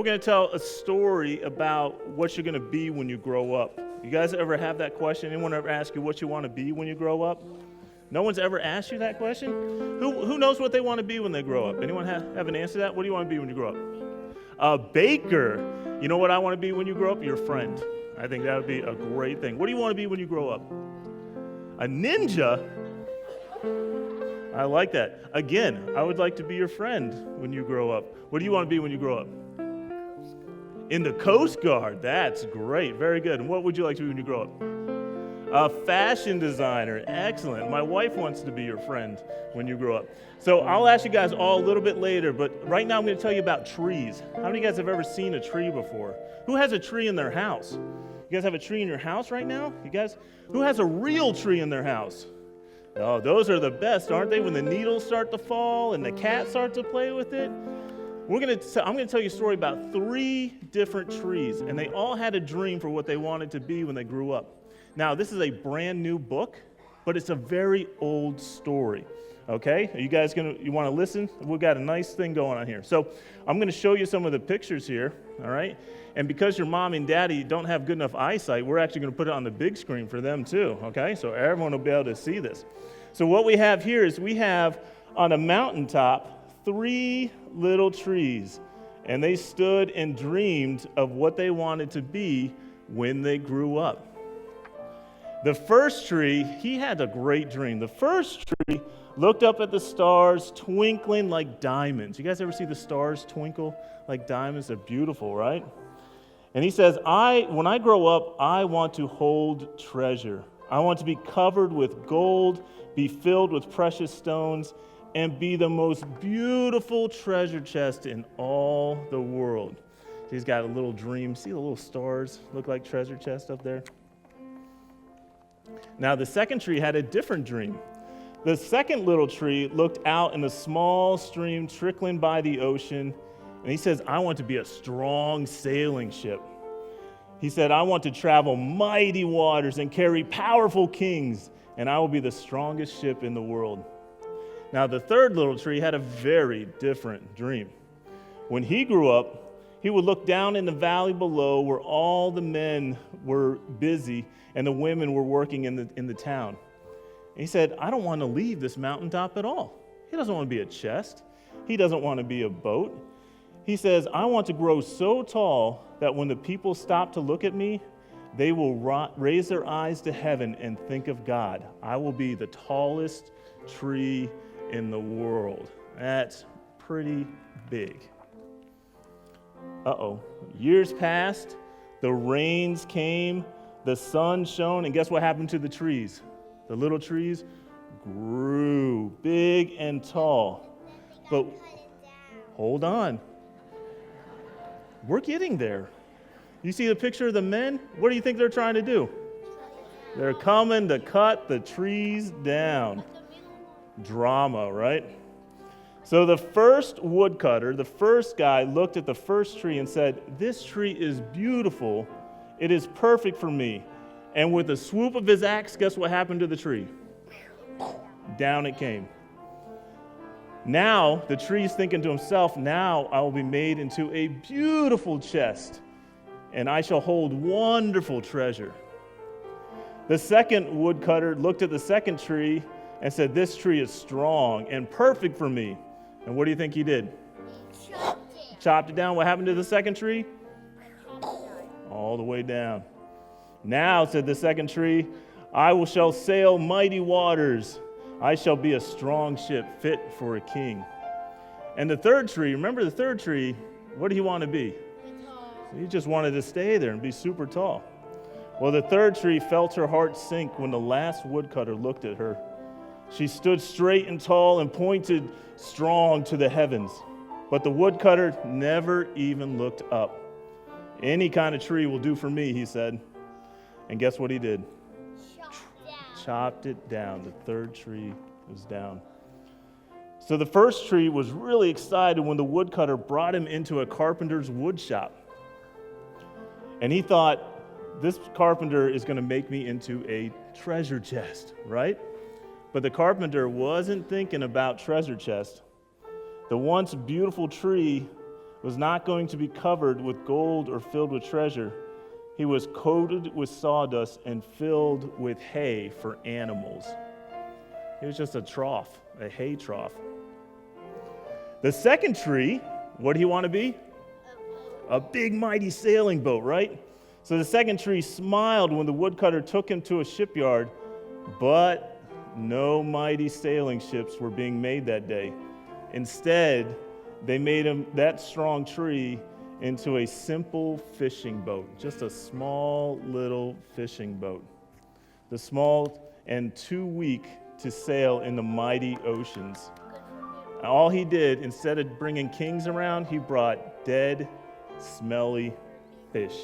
we're going to tell a story about what you're going to be when you grow up. You guys ever have that question? Anyone ever ask you what you want to be when you grow up? No one's ever asked you that question? Who knows what they want to be when they grow up? Anyone have an answer to that? What do you want to be when you grow up? A baker. You know what I want to be when you grow up? Your friend. I think that would be a great thing. What do you want to be when you grow up? A ninja? I like that. Again, I would like to be your friend when you grow up. What do you want to be when you grow up? In the Coast Guard. That's great. Very good. And what would you like to be when you grow up? A fashion designer. Excellent. My wife wants to be your friend when you grow up. So I'll ask you guys all a little bit later, but right now I'm going to tell you about trees. How many of you guys have ever seen a tree before? Who has a tree in their house? You guys have a tree in your house right now? You guys? Who has a real tree in their house? Oh, those are the best, aren't they? When the needles start to fall and the cat starts to play with it. I'm going to tell you a story about 3 different trees, and they all had a dream for what they wanted to be when they grew up. Now, this is a brand new book, but it's a very old story. Okay? Are you guys you want to listen? We've got a nice thing going on here. So I'm going to show you some of the pictures here, all right? And because your mom and daddy don't have good enough eyesight, we're actually going to put it on the big screen for them too, okay? So everyone will be able to see this. So what we have here is we have on a mountaintop 3 little trees, and they stood and dreamed of what they wanted to be when they grew up. The first tree, he had a great dream. The first tree looked up at the stars twinkling like diamonds. You guys ever see the stars twinkle like diamonds? They're beautiful, right? And he says, when I grow up, I want to hold treasure. I want to be covered with gold, be filled with precious stones, and be the most beautiful treasure chest in all the world. He's got a little dream. See the little stars look like treasure chest up there? Now, the second tree had a different dream. The second little tree looked out in a small stream trickling by the ocean, and he says, I want to be a strong sailing ship. He said, I want to travel mighty waters and carry powerful kings, and I will be the strongest ship in the world. Now, the third little tree had a very different dream. When he grew up, he would look down in the valley below where all the men were busy and the women were working in the town. And he said, I don't want to leave this mountaintop at all. He doesn't want to be a chest. He doesn't want to be a boat. He says, I want to grow so tall that when the people stop to look at me, they will raise their eyes to heaven and think of God. I will be the tallest tree in the world. That's pretty big. Years passed, the rains came, the sun shone, and guess what happened to the trees? The little trees grew big and tall. But hold on. We're getting there. You see the picture of the men? What do you think they're trying to do? They're coming to cut the trees down. Drama, right? So the first woodcutter, the first guy, looked at the first tree and said, this tree is beautiful. It is perfect for me. And with a swoop of his axe, guess what happened to the tree? Down it came. Now, the tree's thinking to himself, now I will be made into a beautiful chest, and I shall hold wonderful treasure. The second woodcutter looked at the second tree and said, this tree is strong and perfect for me. And what do you think he did? Chopped it down. What happened to the second tree? All the way down. Now, said the second tree, shall sail mighty waters. I shall be a strong ship fit for a king. And the third tree, remember the third tree, what did he want to be? He just wanted to stay there and be super tall. Well, the third tree felt her heart sink when the last woodcutter looked at her. She stood straight and tall and pointed strong to the heavens. But the woodcutter never even looked up. Any kind of tree will do for me, he said. And guess what he did? Chopped it down. The third tree was down. So the first tree was really excited when the woodcutter brought him into a carpenter's wood shop. And he thought, this carpenter is going to make me into a treasure chest, right? But the carpenter wasn't thinking about treasure chest. The once beautiful tree was not going to be covered with gold or filled with treasure. He was coated with sawdust and filled with hay for animals. It was just a trough, a hay trough. The second tree, what do you want to be? A big, mighty sailing boat, right? So the second tree smiled when the woodcutter took him to a shipyard, but no mighty sailing ships were being made that day. Instead, they made him, that strong tree, into a simple fishing boat, just a small little fishing boat. The small and too weak to sail in the mighty oceans. All he did, instead of bringing kings around, he brought dead, smelly fish.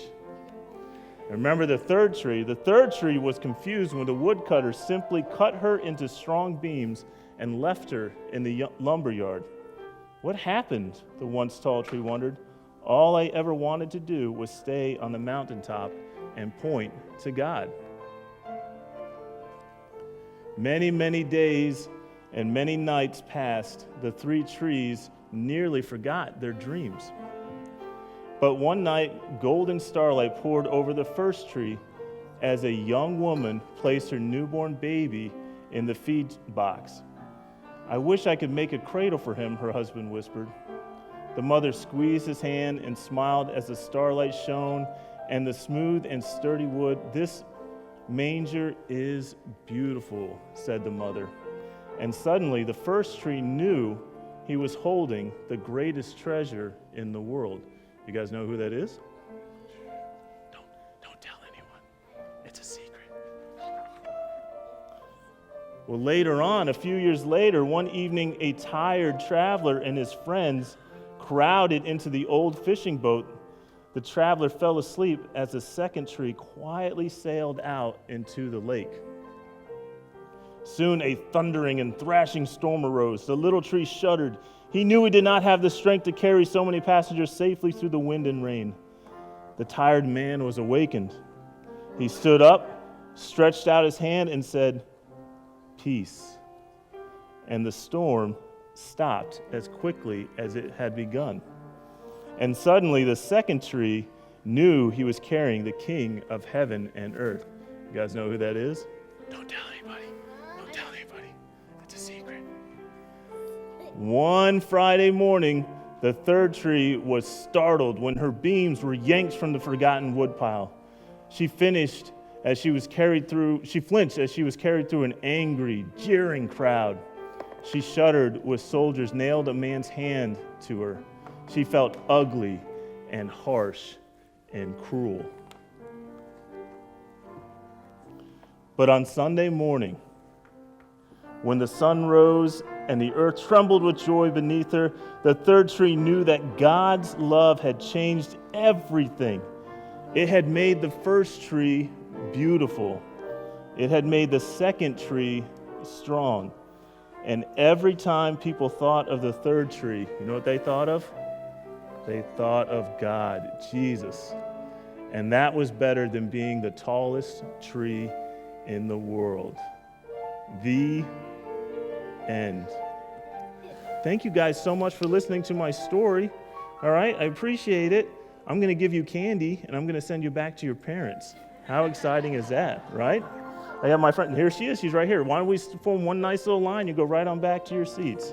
And remember the third tree. The third tree was confused when the woodcutter simply cut her into strong beams and left her in the lumber yard. What happened? The once tall tree wondered. All I ever wanted to do was stay on the mountaintop and point to God. Many, many days and many nights passed. The three trees nearly forgot their dreams. But one night, golden starlight poured over the first tree as a young woman placed her newborn baby in the feed box. I wish I could make a cradle for him, her husband whispered. The mother squeezed his hand and smiled as the starlight shone and the smooth and sturdy wood. This manger is beautiful, said the mother. And suddenly the first tree knew he was holding the greatest treasure in the world. You guys know who that is? Don't tell anyone. It's a secret. Well, later on, a few years later, one evening, a tired traveler and his friends crowded into the old fishing boat. The traveler fell asleep as the second tree quietly sailed out into the lake. Soon a thundering and thrashing storm arose. The little tree shuddered. He knew he did not have the strength to carry so many passengers safely through the wind and rain. The tired man was awakened. He stood up, stretched out his hand, and said, "Peace." And the storm stopped as quickly as it had begun. And suddenly the second tree knew he was carrying the King of heaven and earth. You guys know who that is? Don't tell anybody. Don't tell anybody. It's a secret. One Friday morning, the third tree was startled when her beams were yanked from the forgotten woodpile. She flinched as she was carried through an angry, jeering crowd. She shuddered when soldiers nailed a man's hand to her. She felt ugly and harsh and cruel. But on Sunday morning, when the sun rose and the earth trembled with joy beneath her, the third tree knew that God's love had changed everything. It had made the first tree beautiful. It had made the second tree strong. And every time people thought of the third tree, you know what they thought of? They thought of God, Jesus. And that was better than being the tallest tree in the world. The end. Thank you guys so much for listening to my story. All right, I appreciate it. I'm going to give you candy, and I'm going to send you back to your parents. How exciting is that, right? I have my friend, here she is, she's right here. Why don't we form one nice little line? You go right on back to your seats.